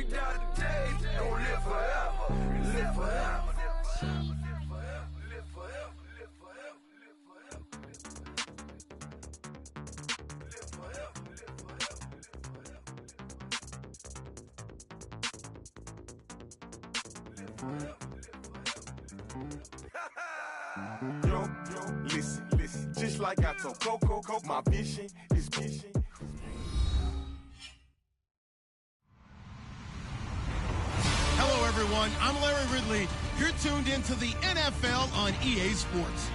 die today, don't live forever. Live forever. Yo, listen, just like I told Coco, my vision is vision. Hello, everyone. I'm Larry Ridley. You're tuned into the NFL on EA Sports.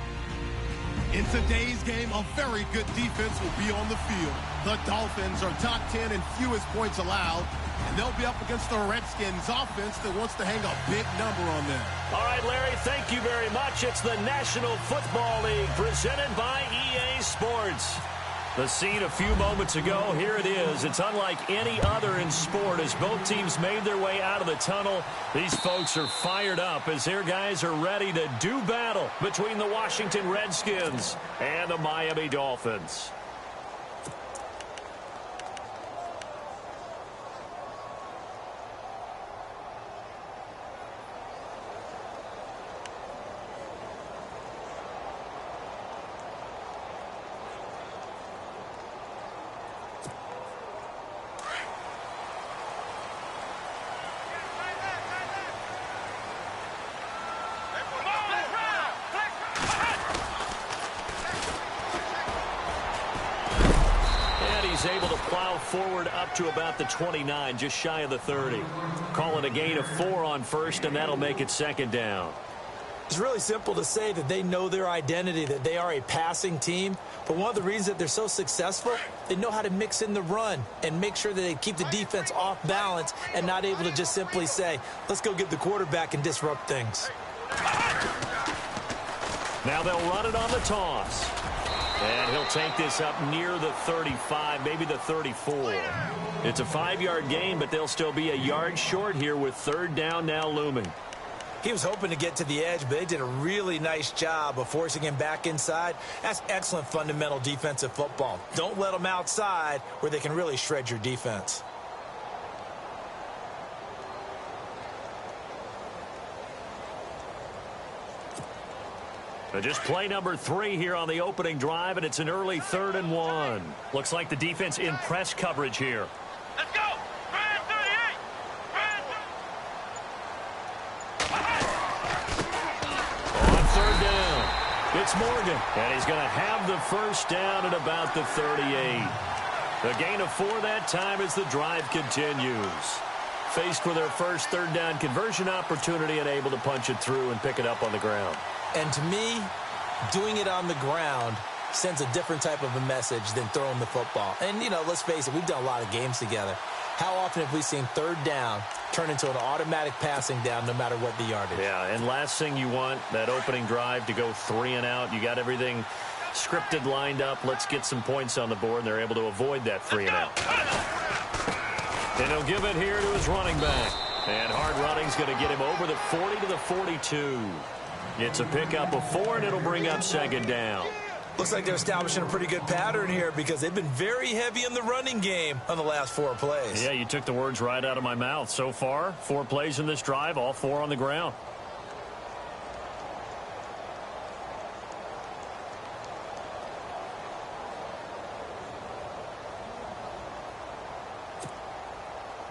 In today's game, a very good defense will be on the field. The Dolphins are top 10 in fewest points allowed, and they'll be up against the Redskins offense that wants to hang a big number on them. All right, Larry, thank you very much. It's the National Football League presented by EA Sports. The scene a few moments ago, here it is. It's unlike any other in sport as both teams made their way out of the tunnel. These folks are fired up as their guys are ready to do battle between the Washington Redskins and the Miami Dolphins. Able to plow forward up to about the 29, just shy of the 30. Calling a gain of 4 on first, and that'll make it second down. It's really simple to say that they know their identity, that they are a passing team. But one of the reasons that they're so successful, they know how to mix in the run and make sure that they keep the defense off balance and not able to just simply say, let's go get the quarterback and disrupt things. Now they'll run it on the toss. And he'll take this up near the 35, maybe the 34. It's a 5-yard gain, but they'll still be a yard short here with third down now looming. He was hoping to get to the edge, but they did a really nice job of forcing him back inside. That's excellent fundamental defensive football. Don't let them outside where they can really shred your defense. Just play number 3 here on the opening drive, and it's an early 3rd and 1. Looks like the defense in press coverage here. Let's go! Brand 38! Brand 38! On third down, it's Morgan, and he's going to have the first down at about the 38. The gain of 4 that time as the drive continues. Faced with their first third down conversion opportunity and able to punch it through and pick it up on the ground. And to me, doing it on the ground sends a different type of a message than throwing the football. And, you know, let's face it, we've done a lot of games together. How often have we seen third down turn into an automatic passing down no matter what the yardage? Yeah, and last thing you want, that opening drive to go 3 and out. You got everything scripted, lined up. Let's get some points on the board, and they're able to avoid that 3 and out. And he'll give it here to his running back. And hard running's going to get him over the 40 to the 42. It's a pickup of 4, and it'll bring up second down. Looks like they're establishing a pretty good pattern here because they've been very heavy in the running game on the last 4 plays. Yeah, you took the words right out of my mouth. So far, 4 plays in this drive, all 4 on the ground.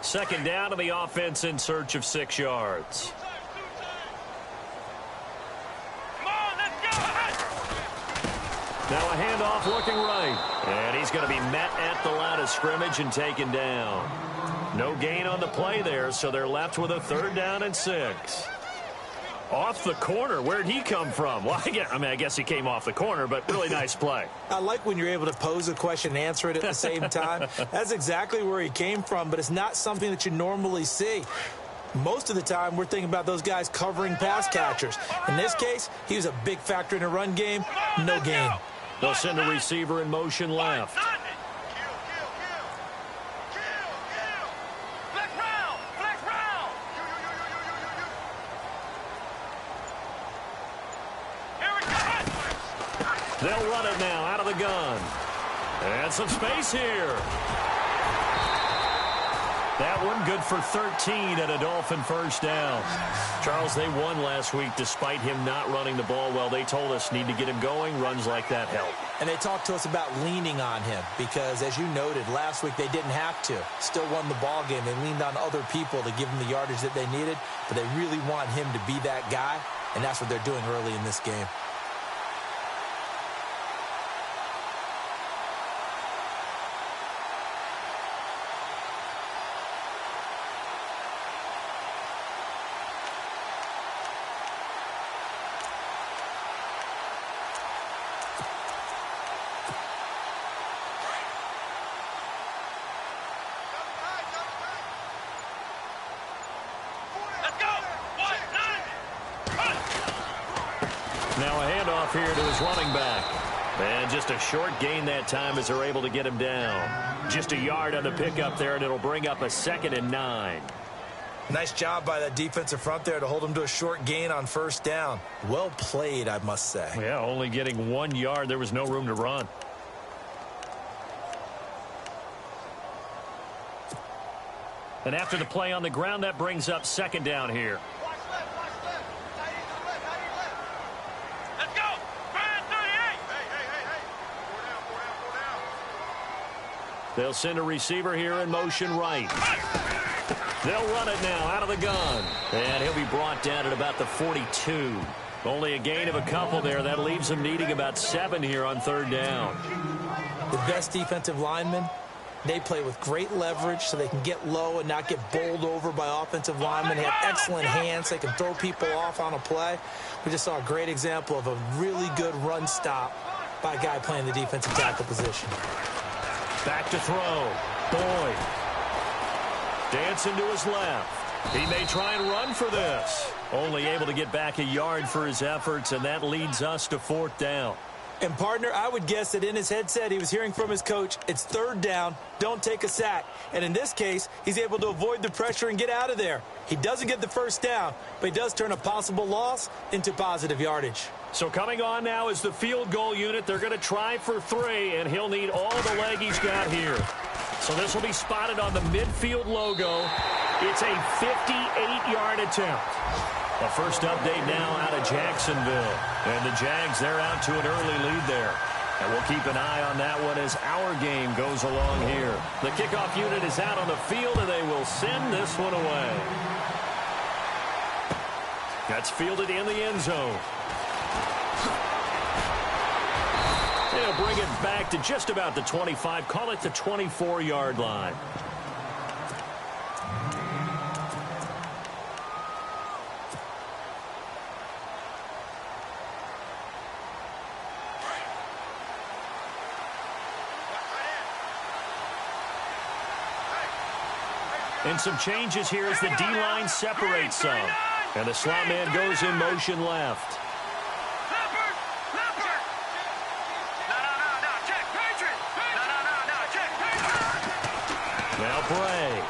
Second down to the offense in search of 6 yards. Now a handoff looking right. And he's going to be met at the line of scrimmage and taken down. No gain on the play there, so they're left with a 3rd down and 6. Off the corner. Where'd he come from? Well, I guess he came off the corner, but really nice play. I like when you're able to pose a question and answer it at the same time. That's exactly where he came from, but it's not something that you normally see. Most of the time, we're thinking about those guys covering pass catchers. In this case, he was a big factor in the run game. No gain. They'll send a receiver in motion left. They'll run it now out of the gun. And some space here. That one good for 13 and a Dolphin first down. Charles, they won last week despite him not running the ball well. They told us need to get him going. Runs like that help. And they talked to us about leaning on him because, as you noted, last week they didn't have to. Still won the ball game. They leaned on other people to give them the yardage that they needed, but they really want him to be that guy, and that's what they're doing early in this game. Now a handoff here to his running back. And just a short gain that time as they're able to get him down. Just a yard on the pickup there, and it'll bring up a 2nd and 9. Nice job by that defensive front there to hold him to a short gain on first down. Well played, I must say. Yeah, only getting 1 yard. There was no room to run. And after the play on the ground, that brings up 2nd down here. They'll send a receiver here in motion right. They'll run it now out of the gun. And he'll be brought down at about the 42. Only a gain of a couple there. That leaves him needing about 7 here on 3rd down. The best defensive linemen, they play with great leverage so they can get low and not get bowled over by offensive linemen. They have excellent hands. They can throw people off on a play. We just saw a great example of a really good run stop by a guy playing the defensive tackle position. Back to throw. Boyd. Dancing to his left. He may try and run for this. Only able to get back a yard for his efforts, and that leads us to 4th down. And, partner, I would guess that in his headset he was hearing from his coach, it's 3rd down, don't take a sack. And in this case, he's able to avoid the pressure and get out of there. He doesn't get the first down, but he does turn a possible loss into positive yardage. So coming on now is the field goal unit. They're going to try for 3, and he'll need all the leg he's got here. So this will be spotted on the midfield logo. It's a 58-yard attempt. A first update now out of Jacksonville. And the Jags, they're out to an early lead there. And we'll keep an eye on that one as our game goes along here. The kickoff unit is out on the field, and they will send this one away. That's fielded in the end zone. They'll bring it back to just about the 25. Call it the 24-yard line. And some changes here as the D-line separates some. And the slot man goes in motion left. Now Bray.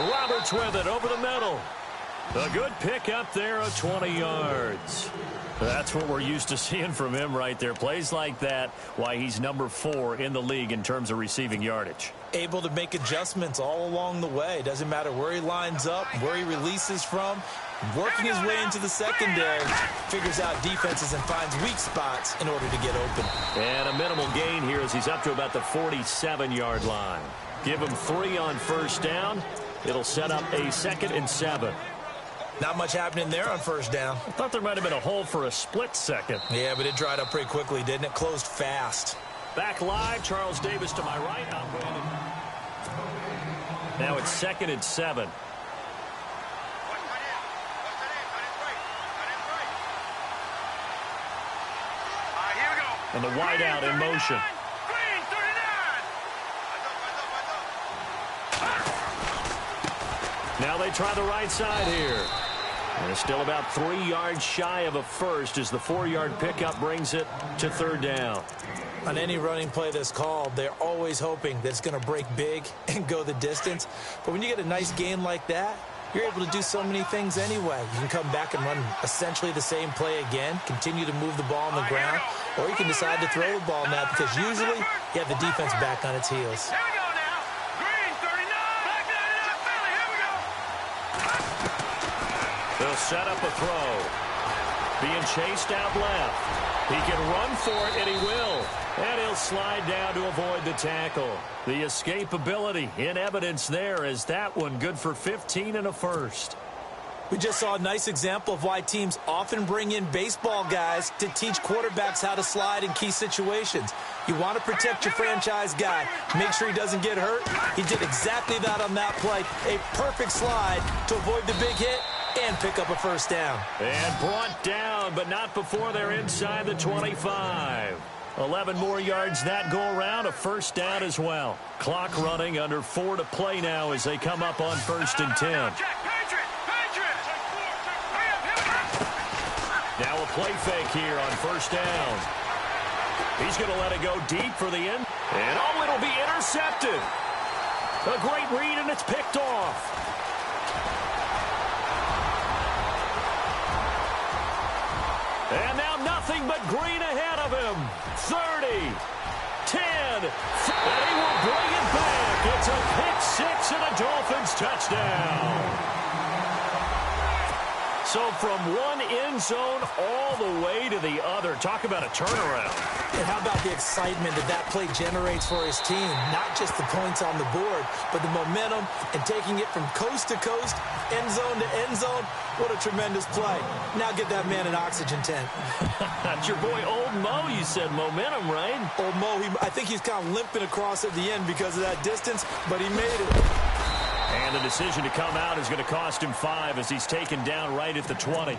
Roberts with it over the middle. A good pickup there of 20 yards. That's what we're used to seeing from him right there. Plays like that, why he's number 4 in the league in terms of receiving yardage. Able to make adjustments all along the way. Doesn't matter where he lines up, where he releases from. Working his way into the secondary, figures out defenses and finds weak spots in order to get open. And a minimal gain here as he's up to about the 47-yard line. Give him 3 on first down. It'll set up a 2nd and 7. Not much happening there on first down. I thought there might have been a hole for a split second. Yeah, but it dried up pretty quickly, didn't it? Closed fast. Back live, Charles Davis to my right. Now it's 2nd and 7. And the wideout in motion. Now they try the right side here. And it's still about 3 yards shy of a first as the 4-yard pickup brings it to 3rd down. On any running play that's called, they're always hoping that it's going to break big and go the distance. But when you get a nice gain like that, you're able to do so many things anyway. You can come back and run essentially the same play again, continue to move the ball on the ground, or you can decide to throw the ball now because usually you have the defense back on its heels. Here we go now. 3, He'll set up a throw. Being chased out left. He can run for it, and he will. And he'll slide down to avoid the tackle. The escapability in evidence there as that one good for 15 and a first. We just saw a nice example of why teams often bring in baseball guys to teach quarterbacks how to slide in key situations. You want to protect your franchise guy. Make sure he doesn't get hurt. He did exactly that on that play. A perfect slide to avoid the big hit and pick up a first down. And brought down, but not before they're inside the 25. 11 more yards that go around, a first down as well. Clock running, under 4 to play now as they come up on 1st and 10. Now a play fake here on 1st down. He's going to let it go deep for the end. And oh, it'll be intercepted. A great read, and it's picked off. And now nothing but green ahead of him. 30, 10, and he will bring it back. It's a pick six and a Dolphins touchdown. So from one end zone all the way to the other. Talk about a turnaround. And how about the excitement that play generates for his team? Not just the points on the board, but the momentum and taking it from coast to coast, end zone to end zone. What a tremendous play. Now get that man an oxygen tent. That's your boy Old Mo. You said momentum, right? Old Mo, I think he's kind of limping across at the end because of that distance, but he made it. And the decision to come out is going to cost him 5 as he's taken down right at the 20.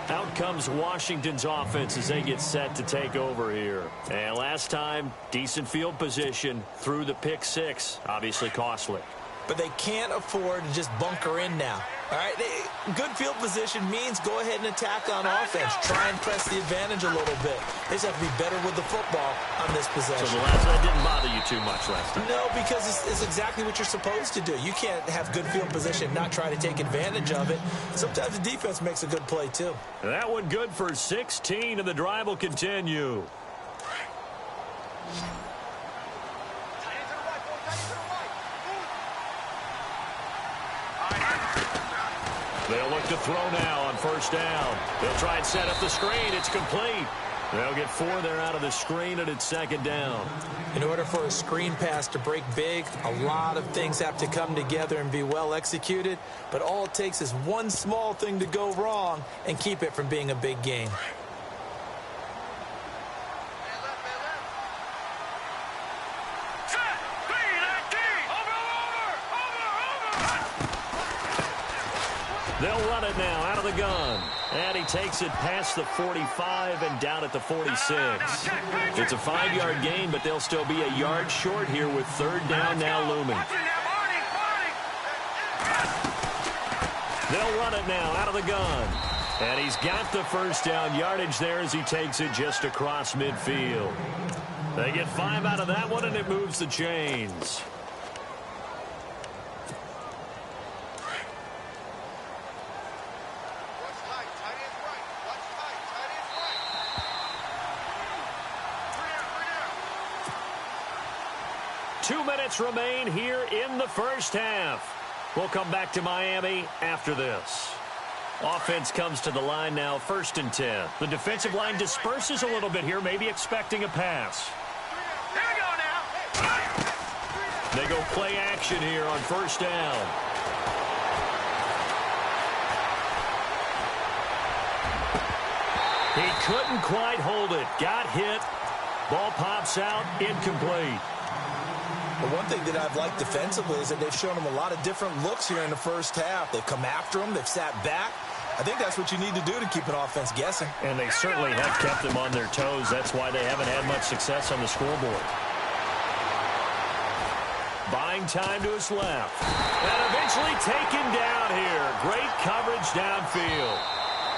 Out comes Washington's offense as they get set to take over here. And last time, decent field position through the pick six. Obviously costly. But they can't afford to just bunker in now. All right, good field position means go ahead and attack on offense. Try and press the advantage a little bit. They just have to be better with the football on this possession. So the last that didn't bother you too much last time? No, because it's exactly what you're supposed to do. You can't have good field position and not try to take advantage of it. Sometimes the defense makes a good play, too. That one good for 16, and the drive will continue. They'll look to throw now on 1st down. They'll try and set up the screen. It's complete. They'll get 4 there out of the screen, and it's 2nd down. In order for a screen pass to break big, a lot of things have to come together and be well executed. But all it takes is one small thing to go wrong and keep it from being a big game. They'll run it now out of the gun. And he takes it past the 45 and down at the 46. It's a 5-yard gain, but they'll still be a yard short here with 3rd down now looming. They'll run it now out of the gun. And he's got the 1st down yardage there as he takes it just across midfield. They get 5 out of that one, and it moves the chains. Remain here in the 1st half. We'll come back to Miami after this. Offense comes to the line now, 1st and 10. The defensive line disperses a little bit here, maybe expecting a pass. Here we go now. They go play action here on 1st down. He couldn't quite hold it. Got hit. Ball pops out, incomplete. But one thing that I've liked defensively is that they've shown him a lot of different looks here in the 1st half. They've come after him. They've sat back. I think that's what you need to do to keep an offense guessing. And they certainly have kept them on their toes. That's why they haven't had much success on the scoreboard. Buying time to his left. And eventually taken down here. Great coverage downfield.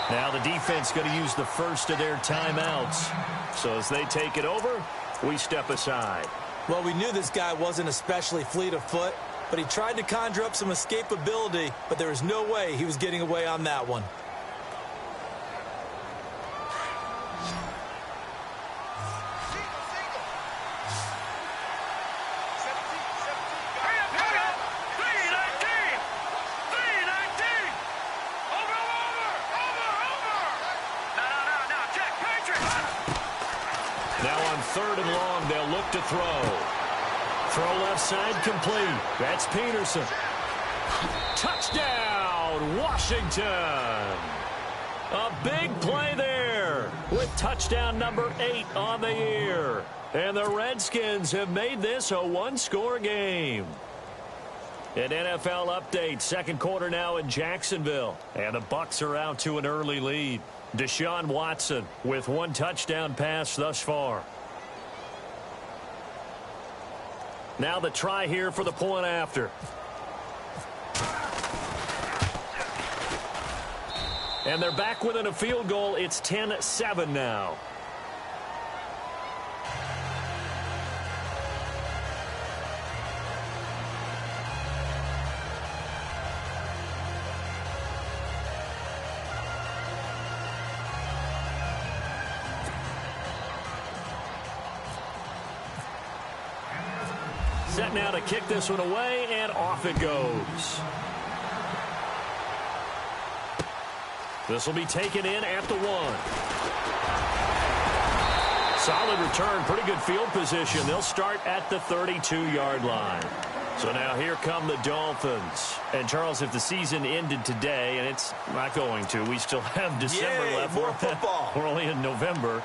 Now the defense going to use the first of their timeouts. So as they take it over, we step aside. Well, we knew this guy wasn't especially fleet of foot, but he tried to conjure up some escapability, but there was no way he was getting away on that one. 3rd and long. They'll look to throw. Throw left side complete. That's Peterson. Touchdown, Washington. A big play there with touchdown number 8 on the year. And the Redskins have made this a one-score game. An NFL update, second quarter now in Jacksonville. And the Bucs are out to an early lead. Deshaun Watson with 1 touchdown pass thus far. Now the try here for the point after. And they're back within a field goal. It's 10-7 now. Set now to kick this one away, and off it goes. This will be taken in at the 1. Solid return, pretty good field position. They'll start at the 32-yard line. So now here come the Dolphins. And, Charles, if the season ended today, and it's not going to, we still have December left. More football. We're only in November.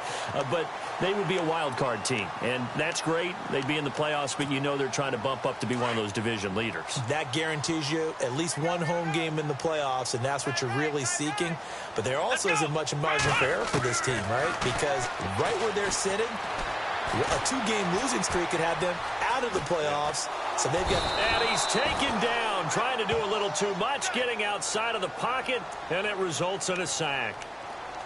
But they would be a wild card team. And that's great. They'd be in the playoffs, but you know they're trying to bump up to be one of those division leaders. That guarantees you at least one home game in the playoffs, and that's what you're really seeking. But there also isn't much margin for error for this team, right? Because right where they're sitting, a 2-game losing streak could have them out of the playoffs. So they've got... And he's taken down, trying to do a little too much, getting outside of the pocket, and it results in a sack.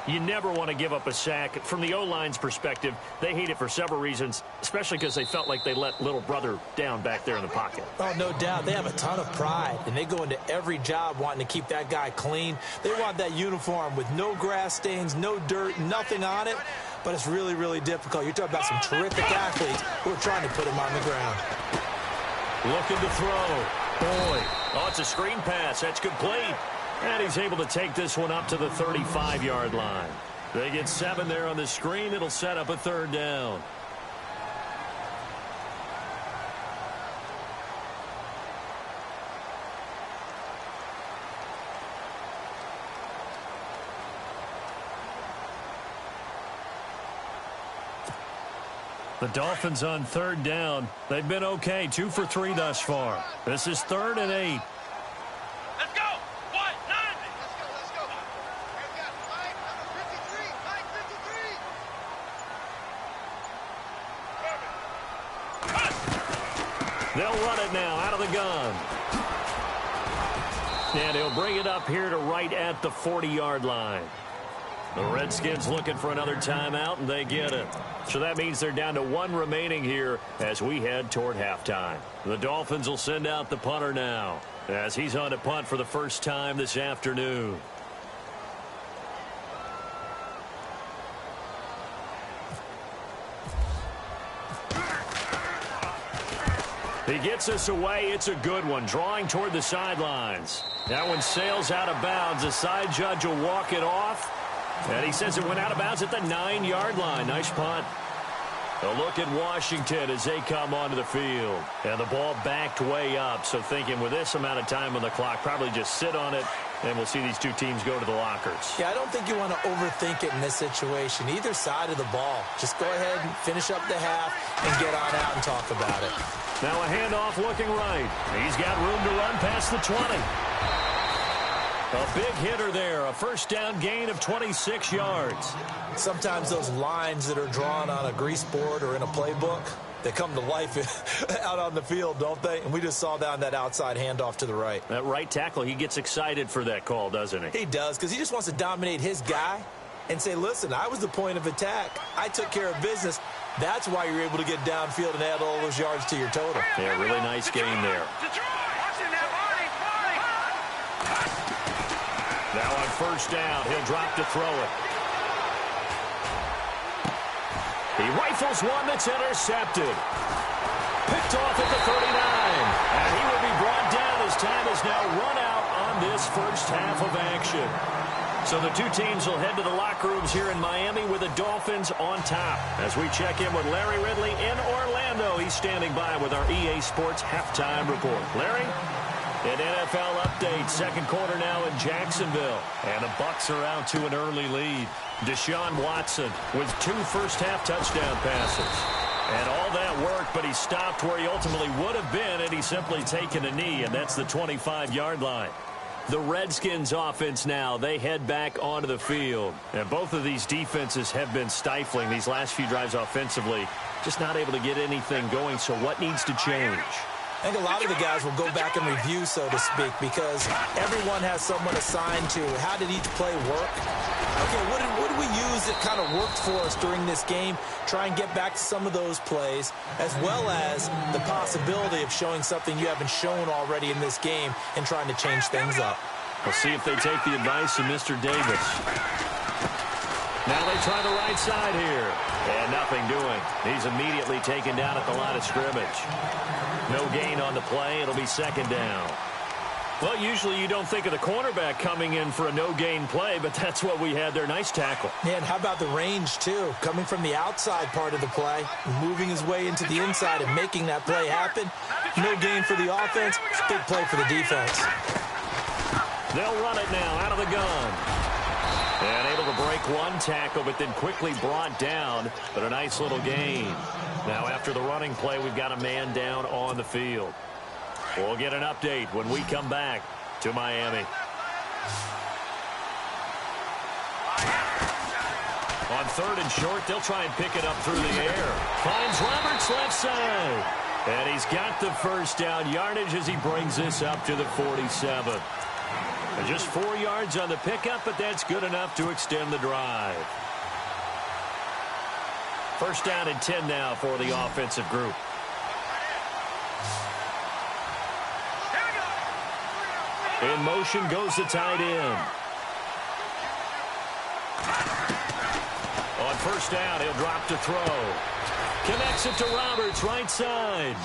You never want to give up a sack. From the O-line's perspective, they hate it for several reasons, especially because they felt like they let little brother down back there in the pocket. Oh, no doubt. They have a ton of pride, and they go into every job wanting to keep that guy clean. They want that uniform with no grass stains, no dirt, nothing on it. But it's really, really difficult. You're talking about some terrific athletes who are trying to put him on the ground. Looking to throw. Boy. Oh, it's a screen pass. That's complete. And he's able to take this one up to the 35-yard line. They get 7 there on the screen. It'll set up a 3rd down. The Dolphins on 3rd down. They've been okay, 2 for 3 thus far. This is 3rd and 8. Let's go. 190. Let's go. We've got 553. 553. They'll run it now out of the gun. And he'll bring it up here to right at the 40-yard line. The Redskins looking for another timeout, and they get it. So that means they're down to 1 remaining here as we head toward halftime. The Dolphins will send out the punter now as he's on to punt for the first time this afternoon. He gets us away. It's a good one, drawing toward the sidelines. That one sails out of bounds. The side judge will walk it off. And he says it went out of bounds at the 9-yard line. Nice punt. A look at Washington as they come onto the field. And the ball backed way up. So thinking with this amount of time on the clock, probably just sit on it, and we'll see these two teams go to the lockers. Yeah, I don't think you want to overthink it in this situation. Either side of the ball. Just go ahead and finish up the half and get on out and talk about it. Now a handoff looking right. He's got room to run past the 20. A big hitter there, a first down gain of 26 yards. Sometimes those lines that are drawn on a grease board or in a playbook, they come to life out on the field, don't they? And we just saw down that outside handoff to the right. That right tackle, he gets excited for that call, doesn't he? He does, because he just wants to dominate his guy and say, listen, I was the point of attack. I took care of business. That's why you're able to get downfield and add all those yards to your total. Yeah, really nice game there. Now on first down, he'll drop to throw it. He rifles one that's intercepted. Picked off at the 39. And he will be brought down as time is now run out on this first half of action. So the two teams will head to the locker rooms here in Miami with the Dolphins on top. As we check in with Larry Ridley in Orlando, he's standing by with our EA Sports halftime report. Larry? An NFL update, second quarter now in Jacksonville. And the Bucs are out to an early lead. Deshaun Watson with 2 first-half touchdown passes. And all that worked, but he stopped where he ultimately would have been, and he's simply taken a knee, and that's the 25-yard line. The Redskins offense now, they head back onto the field. And both of these defenses have been stifling these last few drives offensively. Just not able to get anything going, so what needs to change? I think a lot of the guys will go back and review, so to speak, because everyone has someone assigned to how did each play work. Okay, what did we use that kind of worked for us during this game? Try and get back to some of those plays, as well as the possibility of showing something you haven't shown already in this game and trying to change things up. We'll see if they take the advice of Mr. Davis. Now they try the right side here. And nothing doing. He's immediately taken down at the line of scrimmage. No gain on the play. It'll be second down. Well, usually you don't think of the cornerback coming in for a no-gain play, but that's what we had there. Nice tackle. Yeah, and how about the range, too? Coming from the outside part of the play, moving his way into the inside and making that play happen. No gain for the offense. Big play for the defense. They'll run it now out of the gun. And able to break one tackle, but then quickly brought down. But a nice little gain. Now after the running play, we've got a man down on the field. We'll get an update when we come back to Miami. On third and short, they'll try and pick it up through the air. Finds Roberts left side. And he's got the first down yardage as he brings this up to the 47. And just 4 yards on the pickup, but that's good enough to extend the drive. First down and 10 now for the offensive group. In motion goes the tight end. On first down, he'll drop to throw. Connects it to Roberts, right side.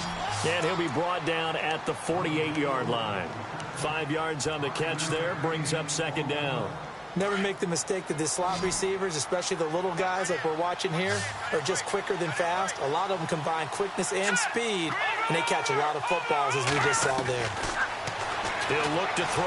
And he'll be brought down at the 48-yard line. 5 yards on the catch there, brings up second down. Never make the mistake that the slot receivers, especially the little guys like we're watching here, are just quicker than fast. A lot of them combine quickness and speed, and they catch a lot of footballs, as we just saw there. He'll look to throw.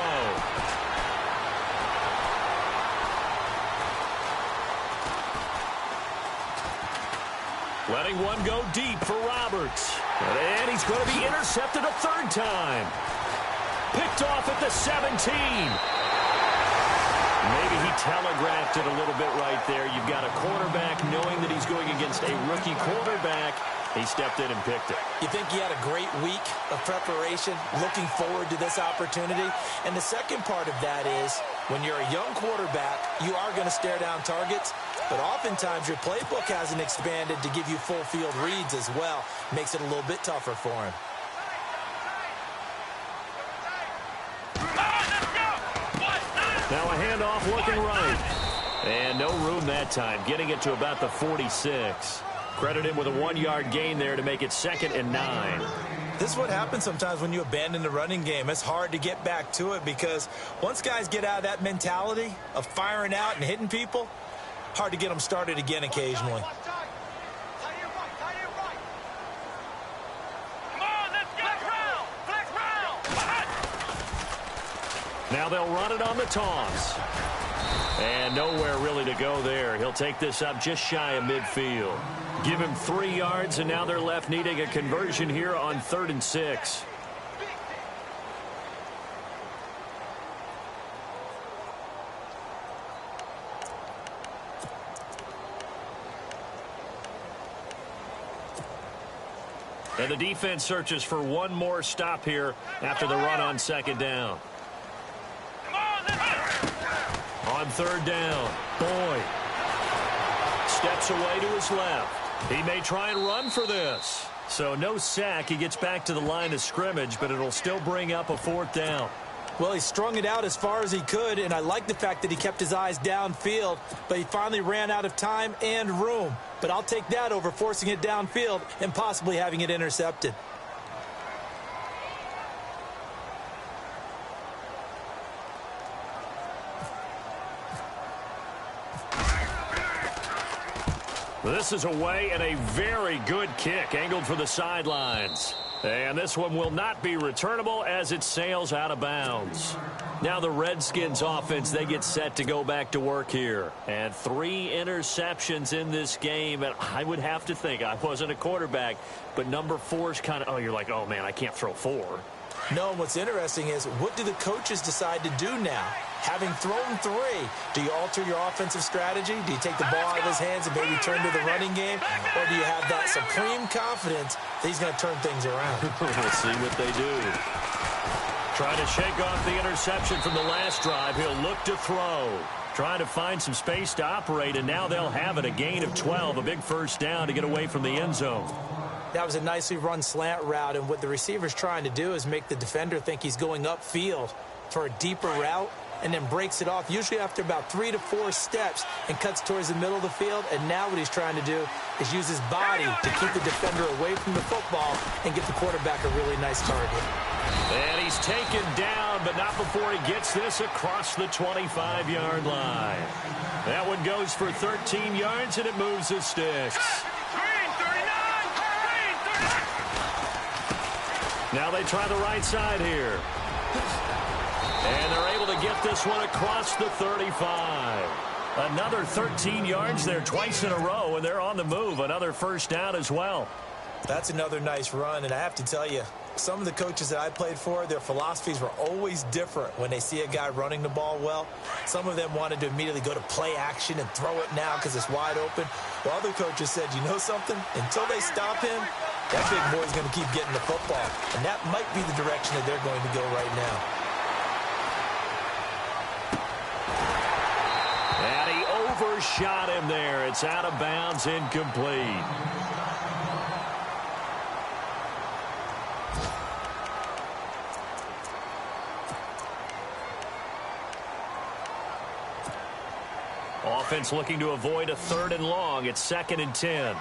Letting one go deep for Roberts. And he's going to be intercepted a third time. Picked off at the 17. Maybe he telegraphed it a little bit right there. You've got a quarterback knowing that he's going against a rookie quarterback. He stepped in and picked it. You think he had a great week of preparation, looking forward to this opportunity? And the second part of that is, when you're a young quarterback, you are going to stare down targets, but oftentimes your playbook hasn't expanded to give you full field reads as well. Makes it a little bit tougher for him. Now a handoff looking right. And no room that time, getting it to about the 46. Credit him with a 1-yard gain there to make it 2nd and 9. This is what happens sometimes when you abandon the running game. It's hard to get back to it because once guys get out of that mentality of firing out and hitting people, hard to get them started again occasionally. Now they'll run it on the toss. And nowhere really to go there. He'll take this up just shy of midfield. Give him 3 yards, and now they're left needing a conversion here on 3rd and 6. And the defense searches for one more stop here after the run on 2nd down. On 3rd down, Boyd steps away to his left. He may try and run for this. So no sack. He gets back to the line of scrimmage, but it'll still bring up a 4th down. Well, he strung it out as far as he could, and I like the fact that he kept his eyes downfield, but he finally ran out of time and room. But I'll take that over forcing it downfield and possibly having it intercepted. This is away and a very good kick angled for the sidelines. And this one will not be returnable as it sails out of bounds. Now the Redskins offense, they get set to go back to work here. And 3 interceptions in this game. And I would have to think, I wasn't a quarterback, but number 4 is kind of, you're like, oh, man, I can't throw 4. No, and what's interesting is, what do the coaches decide to do now? Having thrown 3, do you alter your offensive strategy? Do you take the ball out of his hands and maybe turn to the running game? Or do you have that supreme confidence that he's going to turn things around? We'll see what they do. Trying to shake off the interception from the last drive. He'll look to throw. Trying to find some space to operate, and now they'll have it. A gain of 12, a big first down to get away from the end zone. That was a nicely run slant route, and what the receiver's trying to do is make the defender think he's going upfield for a deeper route, and then breaks it off, usually after about 3 to 4 steps, and cuts towards the middle of the field. And now what he's trying to do is use his body to keep the defender away from the football and give the quarterback a really nice target. And he's taken down, but not before he gets this across the 25-yard line. That one goes for 13 yards, and it moves the sticks. Now they try the right side here. And they're able to get this one across the 35. Another 13 yards there twice in a row, and they're on the move. Another first down as well. That's another nice run, and I have to tell you, some of the coaches that I played for, their philosophies were always different when they see a guy running the ball well. Some of them wanted to immediately go to play action and throw it now because it's wide open. While other coaches said, you know something? Until they stop him, that big boy's going to keep getting the football. And that might be the direction that they're going to go right now. And he overshot him there. It's out of bounds, incomplete. Offense looking to avoid a 3rd and long. It's 2nd and 10.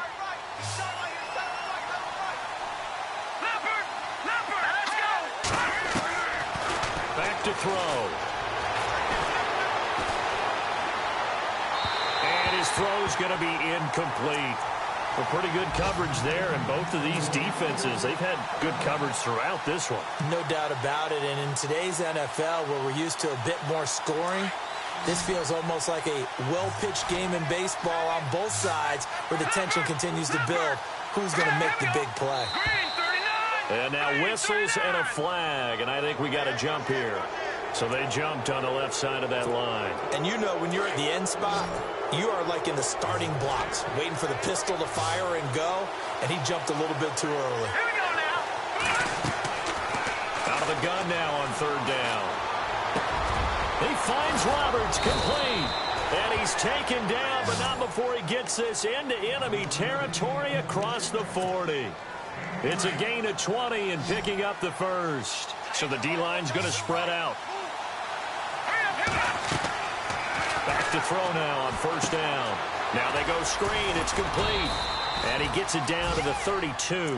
Back to throw. And his throw's going to be incomplete. Well, pretty good coverage there, and both of these defenses, they've had good coverage throughout this one. No doubt about it, and in today's NFL, where we're used to a bit more scoring, this feels almost like a well-pitched game in baseball on both sides where the tension continues to build. Who's going to make the big play? And now whistles and a flag, and I think we got a jump here. So they jumped on the left side of that line. And you know when you're at the end spot, you are like in the starting blocks, waiting for the pistol to fire and go, and he jumped a little bit too early. Here we go now. Out of the gun now on 3rd down. He finds Roberts, complete. And he's taken down, but not before he gets this into enemy territory across the 40. It's a gain of 20 and picking up the first. So the D-line's going to spread out. Back to throw now on 1st down. Now they go screen. It's complete. And he gets it down to the 32.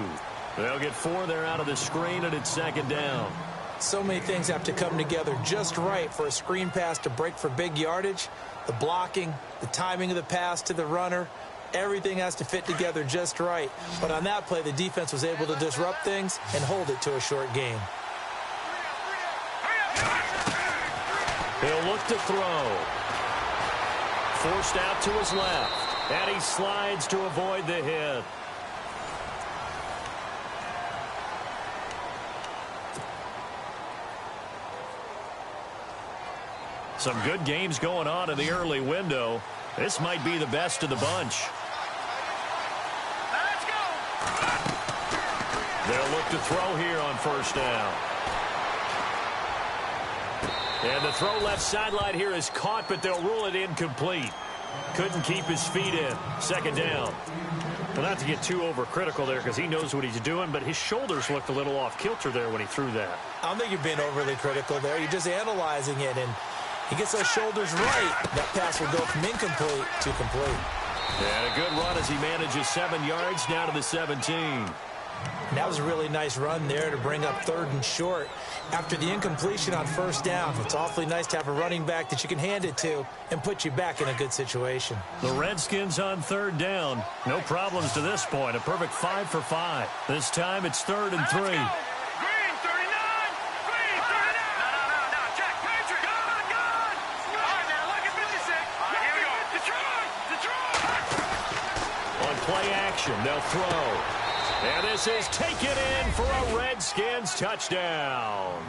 They'll get 4 there out of the screen, and it's 2nd down. So many things have to come together just right for a screen pass to break for big yardage. The blocking, the timing of the pass to the runner, everything has to fit together just right. But on that play, the defense was able to disrupt things and hold it to a short gain. He'll look to throw. Forced out to his left. And he slides to avoid the hit. Some good games going on in the early window. This might be the best of the bunch. Let's go. They'll look to throw here on 1st down. And the throw left sideline here is caught, but they'll rule it incomplete. Couldn't keep his feet in. 2nd down. Well, not to get too overcritical there because he knows what he's doing, but his shoulders looked a little off kilter there when he threw that. I don't think you're being overly critical there. You're just analyzing it, and he gets those shoulders right. That pass will go from incomplete to complete. And a good run as he manages 7 yards down to the 17. And that was a really nice run there to bring up 3rd and short. After the incompletion on 1st down, it's awfully nice to have a running back that you can hand it to and put you back in a good situation. The Redskins on 3rd down. No problems to this point. A perfect 5 for 5. This time it's 3rd and 3. Green 39! Green 39! No, check. Patrick! Gone! All right, now look at 56. All right, here we go. Detroit! On play action, they'll throw. And this is taken in for a Redskins touchdown.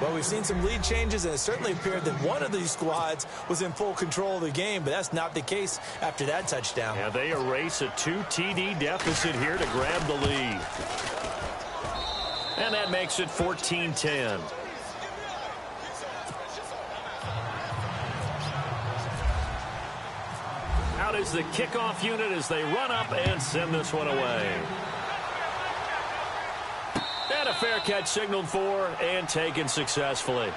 Well, we've seen some lead changes, and it certainly appeared that one of these squads was in full control of the game, but that's not the case after that touchdown. And they erase a 2 TD deficit here to grab the lead. And that makes it 14-10. Out is the kickoff unit as they run up and send this one away. And a fair catch signaled for and taken successfully.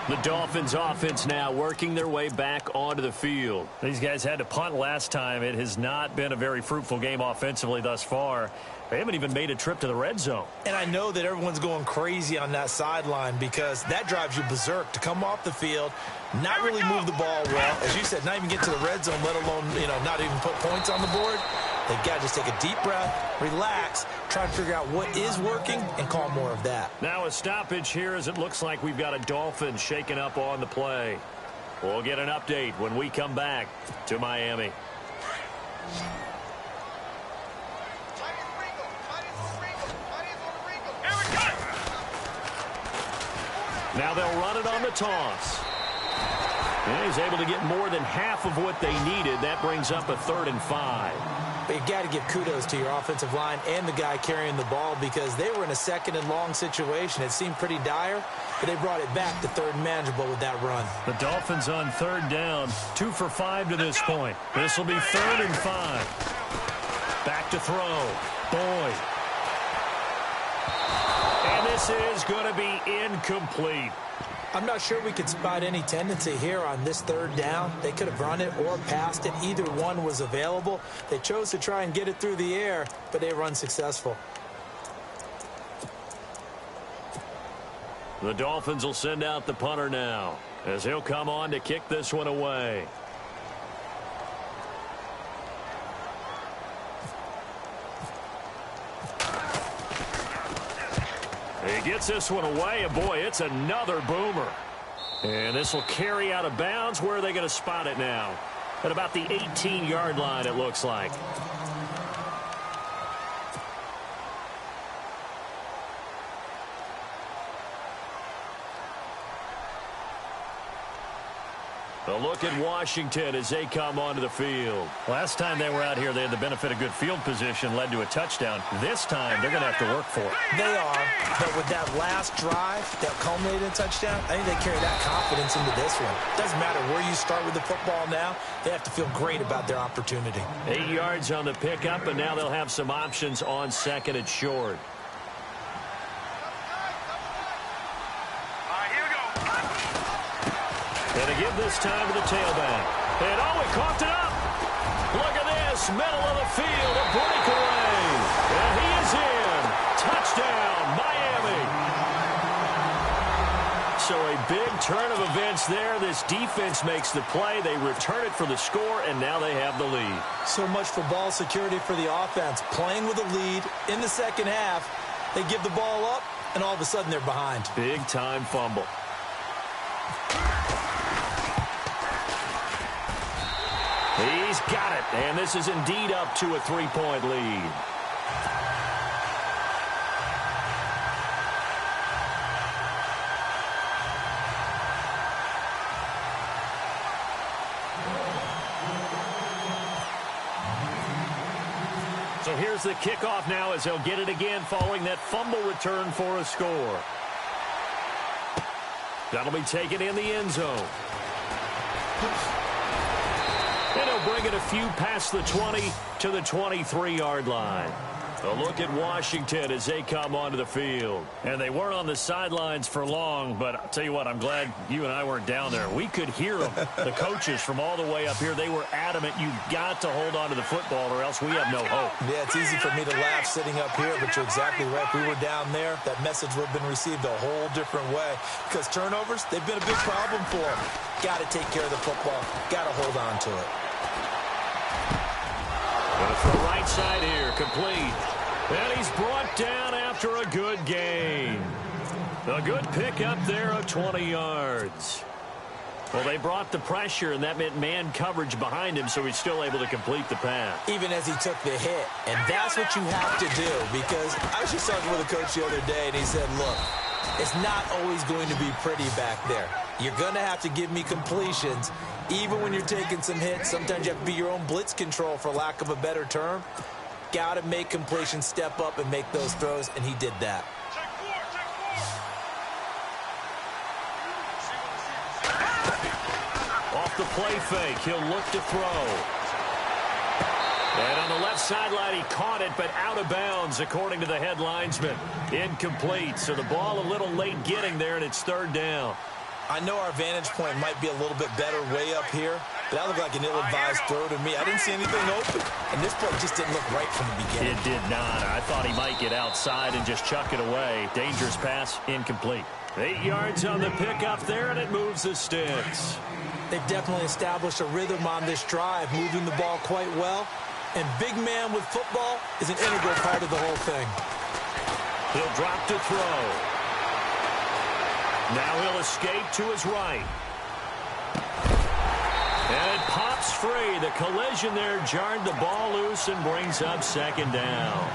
The Dolphins offense now working their way back onto the field. These guys had to punt last time. It has not been a very fruitful game offensively thus far. They haven't even made a trip to the red zone. And I know that everyone's going crazy on that sideline because that drives you berserk to come off the field, not really move the ball well. As you said, not even get to the red zone, let alone, not even put points on the board. They've got to just take a deep breath, relax, try and figure out what is working, and call more of that. Now a stoppage here as it looks like we've got a Dolphin shaken up on the play. We'll get an update when we come back to Miami. Now they'll run it on the toss. And he's able to get more than half of what they needed. That brings up a 3rd and 5. But you got to give kudos to your offensive line and the guy carrying the ball because they were in a 2nd and long situation. It seemed pretty dire, but they brought it back to 3rd and manageable with that run. The Dolphins on 3rd down, 2 for 5 to this point. This will be 3rd and 5. Back to throw. Boyd. And this is going to be incomplete. I'm not sure we could spot any tendency here on this 3rd down. They could have run it or passed it. Either one was available. They chose to try and get it through the air, but they were unsuccessful. The Dolphins will send out the punter now as he'll come on to kick this one away. He gets this one away, and boy, it's another boomer. And this will carry out of bounds. Where are they going to spot it now? At about the 18-yard line, it looks like. A look at Washington as they come onto the field. Last time they were out here, they had the benefit of good field position, led to a touchdown. This time, they're going to have to work for it. They are, but with that last drive that culminated in a touchdown, I think they carry that confidence into this one. Doesn't matter where you start with the football now, they have to feel great about their opportunity. 8 yards on the pickup, and now they'll have some options on 2nd and short. And they give this time to the tailback. And oh, he coughed it up. Look at this, middle of the field, a breakaway. And he is in. Touchdown, Miami. So a big turn of events there. This defense makes the play. They return it for the score, and now they have the lead. So much for ball security for the offense. Playing with a lead in the 2nd half, they give the ball up, and all of a sudden they're behind. Big-time fumble. He's got it, and this is indeed up to a 3-point lead. So here's the kickoff now as he'll get it again following that fumble return for a score. That'll be taken in the end zone. And he'll bring it a few past the 20 to the 23-yard line. A look at Washington as they come onto the field. And they weren't on the sidelines for long, but I'll tell you what, I'm glad you and I weren't down there. We could hear them. The coaches from all the way up here, they were adamant, you've got to hold on to the football or else we have no hope. Yeah, it's easy for me to laugh sitting up here, but you're exactly right. If we were down there, that message would have been received a whole different way. Because turnovers, they've been a big problem for them. Got to take care of the football. Got to hold on to it. For the right side here, complete. And he's brought down after a good gain. A good pickup there of 20 yards. Well, they brought the pressure, and that meant man coverage behind him, so he's still able to complete the pass. Even as he took the hit. And that's what you have to do, because I was just talking with a coach the other day, and he said, look, it's not always going to be pretty back there. You're going to have to give me completions. Even when you're taking some hits, sometimes you have to be your own blitz control, for lack of a better term. Got to make completions, step up, and make those throws, and he did that. Off the play fake, he'll look to throw. And on the left sideline, he caught it, but out of bounds, according to the head linesman. Incomplete, so the ball a little late getting there, and it's third down. I know our vantage point might be a little bit better way up here, but that looked like an ill-advised throw to me. I didn't see anything open, and this play just didn't look right from the beginning. It did not. I thought he might get outside and just chuck it away. Dangerous pass, incomplete. 8 yards on the pickup there, and it moves the sticks. They've definitely established a rhythm on this drive, moving the ball quite well, and big man with football is an integral part of the whole thing. He'll drop to throw. Now he'll escape to his right. And it pops free. The collision there jarred the ball loose and brings up second down.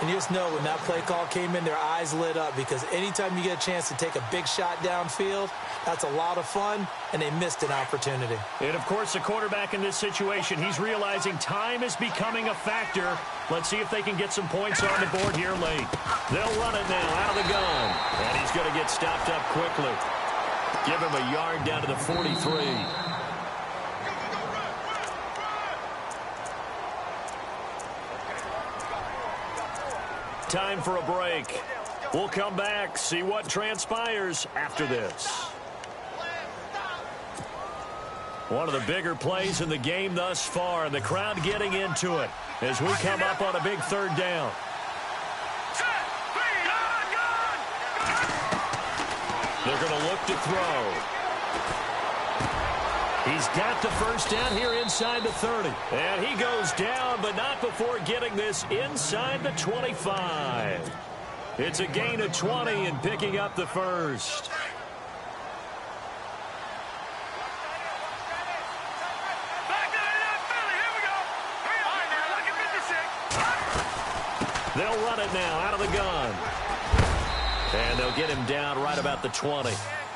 And you just know when that play call came in, their eyes lit up, because anytime you get a chance to take a big shot downfield, that's a lot of fun, and they missed an opportunity. And, of course, the quarterback in this situation, he's realizing time is becoming a factor. Let's see if they can get some points on the board here late. They'll run it now out of the gun. And he's going to get stopped up quickly. Give him a yard down to the 43. Time for a break. We'll come back, see what transpires after this. One of the bigger plays in the game thus far, and the crowd getting into it as we come up on a big third down. They're going to look to throw. He's got the first down here inside the 30. And he goes down, but not before getting this inside the 25. It's a gain of 20 and picking up the first. They'll run it now out of the gun. And they'll get him down right about the 20.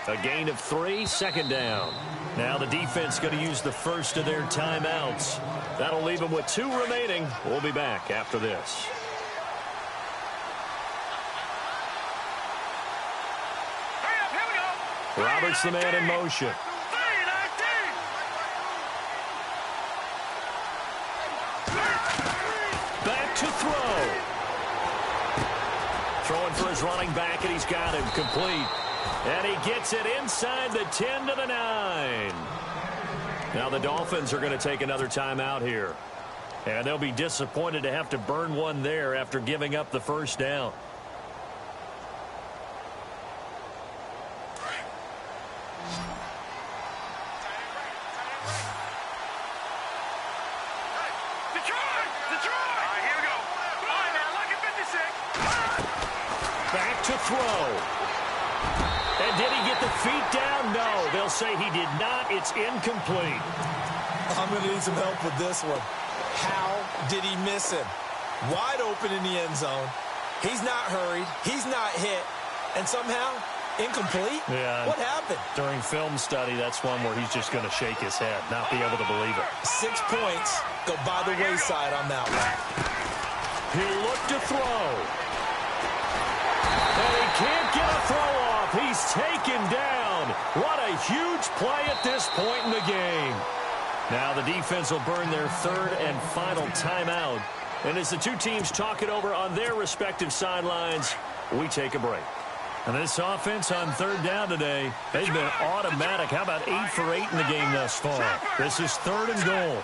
A gain of 3, second down. Now the defense going to use the first of their timeouts. That'll leave them with 2 remaining. We'll be back after this. Roberts the man in motion. Back to throw. Throwing for his running back, and he's got him complete. And he gets it inside the 10 to the 9. Now the Dolphins are going to take another timeout here. And they'll be disappointed to have to burn one there after giving up the first down. Back to throw. And did he get the feet down? No. They'll say he did not. It's incomplete. I'm going to need some help with this one. How did he miss him? Wide open in the end zone. He's not hurried. He's not hit. And somehow, incomplete? Yeah. What happened? During film study, that's one where he's just going to shake his head, not be able to believe it. 6 points go by the wayside on that one. He'll look to throw. And he can't get a throw off. He's taken down. What a huge play at this point in the game. Now the defense will burn their 3rd and final timeout And as the two teams talk it over on their respective sidelines, we take a break. And this offense on third down today, they've been automatic. How about 8 for 8 in the game thus far? This is third and goal.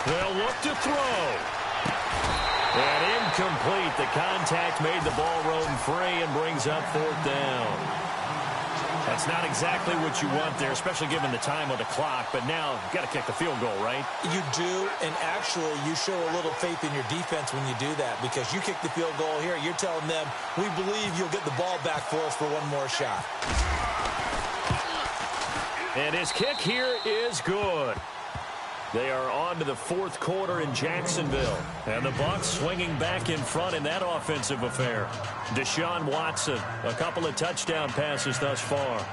They'll look to throw. And incomplete. The contact made the ball roam free and brings up fourth down. That's not exactly what you want there, especially given the time on the clock. But now you've got to kick the field goal, right? You do, and actually you show a little faith in your defense when you do that, because you kick the field goal here, you're telling them, we believe you'll get the ball back for us for one more shot. And his kick here is good. They are on to the fourth quarter in Jacksonville. And the Bucs swinging back in front in that offensive affair. Deshaun Watson, a couple of touchdown passes thus far.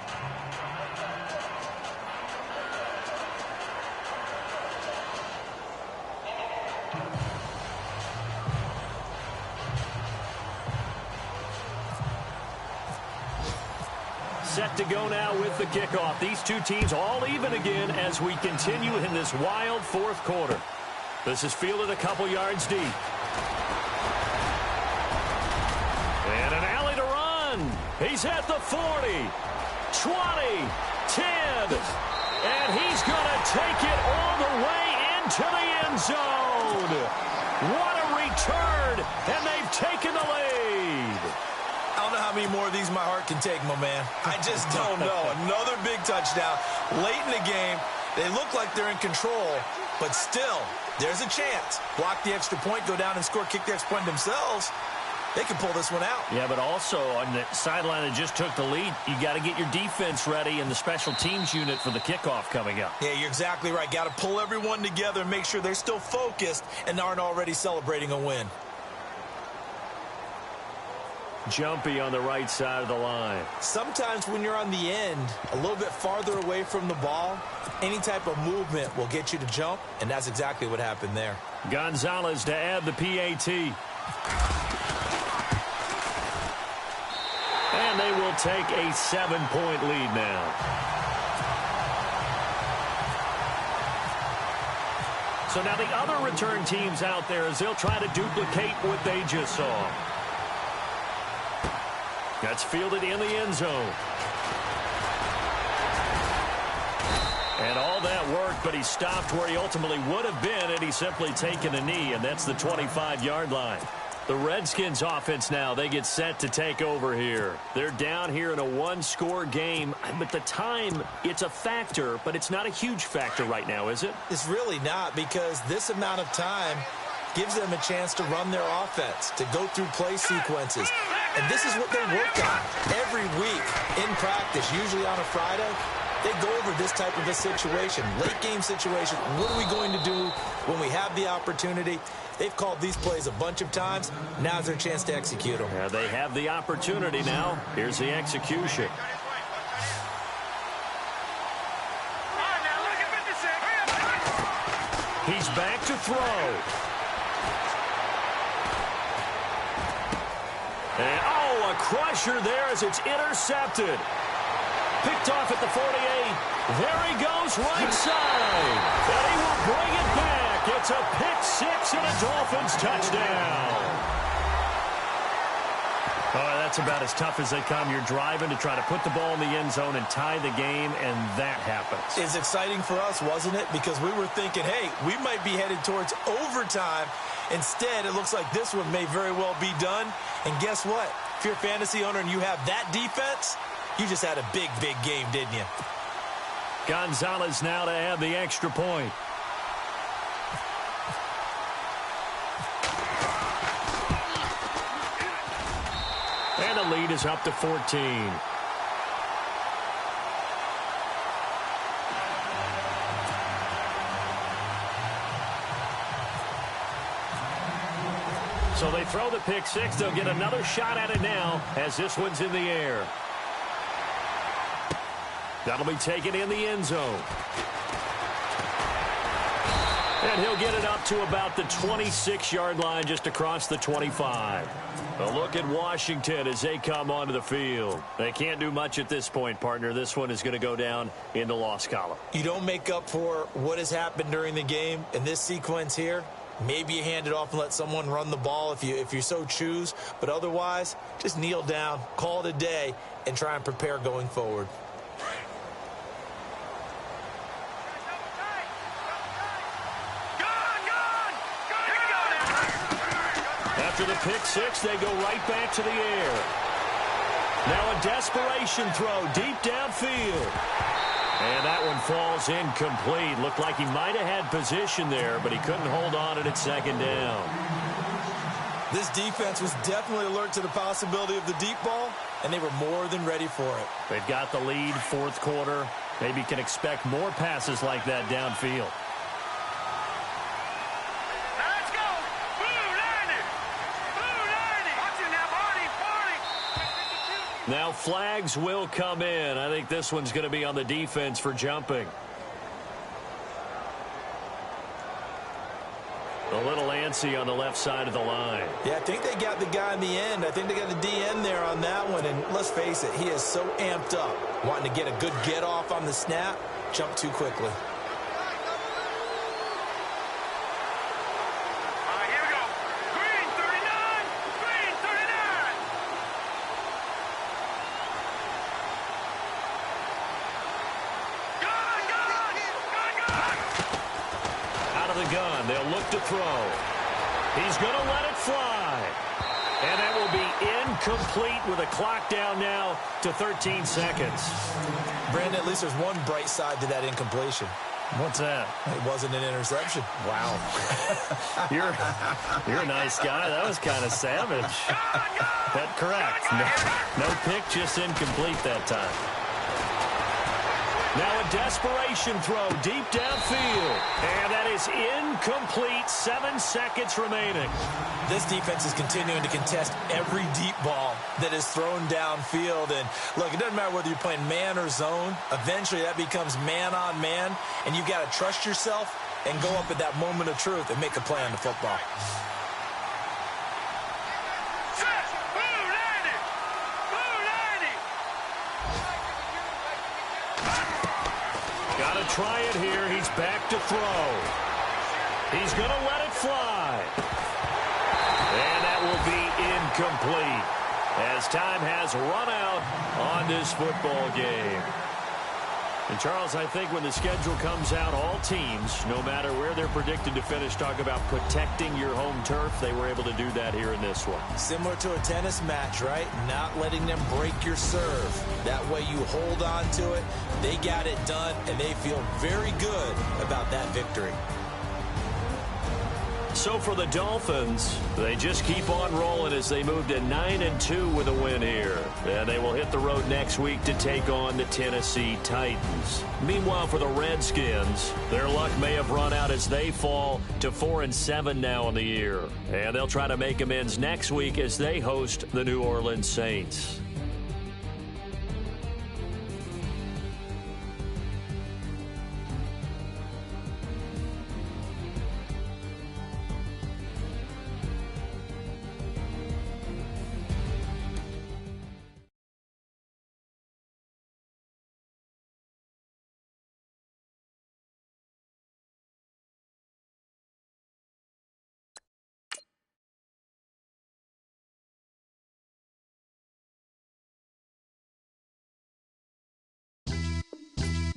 Set to go now with the kickoff. These two teams all even again as we continue in this wild fourth quarter. This is fielded a couple yards deep. And an alley to run. He's at the 40, 20, 10. And he's going to take it all the way into the end zone. What a return. And they've taken the lead. I don't know how many more of these my heart can take, my man. I just don't know. Another big touchdown. Late in the game, they look like they're in control, but still, there's a chance. Block the extra point, go down and score, kick the extra point themselves. They can pull this one out. Yeah, but also on the sideline that just took the lead, you got to get your defense ready and the special teams unit for the kickoff coming up. Yeah, you're exactly right. Got to pull everyone together and make sure they're still focused and aren't already celebrating a win. Jumpy on the right side of the line. Sometimes when you're on the end, a little bit farther away from the ball, any type of movement will get you to jump, and that's exactly what happened there. Gonzalez to add the PAT. And they will take a 7-point lead now. So now the other return teams out there as they'll try to duplicate what they just saw. That's fielded in the end zone. And all that work, but he stopped where he ultimately would have been had he simply taken a knee, and that's the 25-yard line. The Redskins offense now, they get set to take over here. They're down here in a one-score game, but the time, it's a factor, but it's not a huge factor right now, is it? It's really not, because this amount of time gives them a chance to run their offense, to go through play sequences. And this is what they work on every week in practice, usually on a Friday. They go over this type of a situation, late game situation. What are we going to do when we have the opportunity? They've called these plays a bunch of times. Now's their chance to execute them. Yeah, they have the opportunity now. Here's the execution. He's back to throw. And, oh, a crusher there as it's intercepted. Picked off at the 48. There he goes, right side. And he will bring it back. It's a pick six and a Dolphins touchdown. Oh, that's about as tough as they come. You're driving to try to put the ball in the end zone and tie the game, and that happens. It's exciting for us, wasn't it? Because we were thinking, hey, we might be headed towards overtime. Instead, it looks like this one may very well be done. And guess what? If you're a fantasy owner and you have that defense, you just had a big, big game, didn't you? Gonzalez now to add the extra point. And the lead is up to 14. So they throw the pick six. They'll get another shot at it now as this one's in the air. That'll be taken in the end zone. And he'll get it up to about the 26-yard line, just across the 25. A look at Washington as they come onto the field. They can't do much at this point, partner. This one is going to go down in the loss column. You don't make up for what has happened during the game in this sequence here. Maybe you hand it off and let someone run the ball if you so choose. But otherwise, just kneel down, call it a day, and try and prepare going forward. After the pick six, they go right back to the air. Now a desperation throw deep downfield. And that one falls incomplete. Looked like he might have had position there, but he couldn't hold on at second down. This defense was definitely alert to the possibility of the deep ball, and they were more than ready for it. They've got the lead, fourth quarter. Maybe can expect more passes like that downfield. Now flags will come in. I think this one's going to be on the defense for jumping. A little antsy on the left side of the line. Yeah, I think they got the guy in the end. I think they got the DN there on that one. And let's face it, he is so amped up, wanting to get a good get off on the snap, jump too quickly. They'll look to throw. He's going to let it fly. And that will be incomplete with a clock down now to 13 seconds. Brandon, at least there's one bright side to that incompletion. What's that? It wasn't an interception. Wow. You're a nice guy. That was kind of savage. That's correct. No pick, just incomplete that time. Now a desperation throw deep downfield. And that is incomplete. 7 seconds remaining. This defense is continuing to contest every deep ball that is thrown downfield. And look, it doesn't matter whether you're playing man or zone. Eventually that becomes man on man. And you've got to trust yourself and go up at that moment of truth and make a play on the football. Got to try it here. He's back to throw. He's going to let it fly. And that will be incomplete as time has run out on this football game. And, Charles, I think when the schedule comes out, all teams, no matter where they're predicted to finish, talk about protecting your home turf. They were able to do that here in this one. Similar to a tennis match, right? Not letting them break your serve. That way you hold on to it. They got it done, and they feel very good about that victory. So for the Dolphins, they just keep on rolling as they move to 9-2 with a win here. And they will hit the road next week to take on the Tennessee Titans. Meanwhile, for the Redskins, their luck may have run out as they fall to 4-7 now in the year. And they'll try to make amends next week as they host the New Orleans Saints.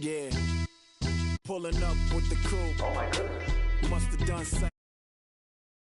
Yeah, pulling up with the crew. Oh my goodness. Must have done something.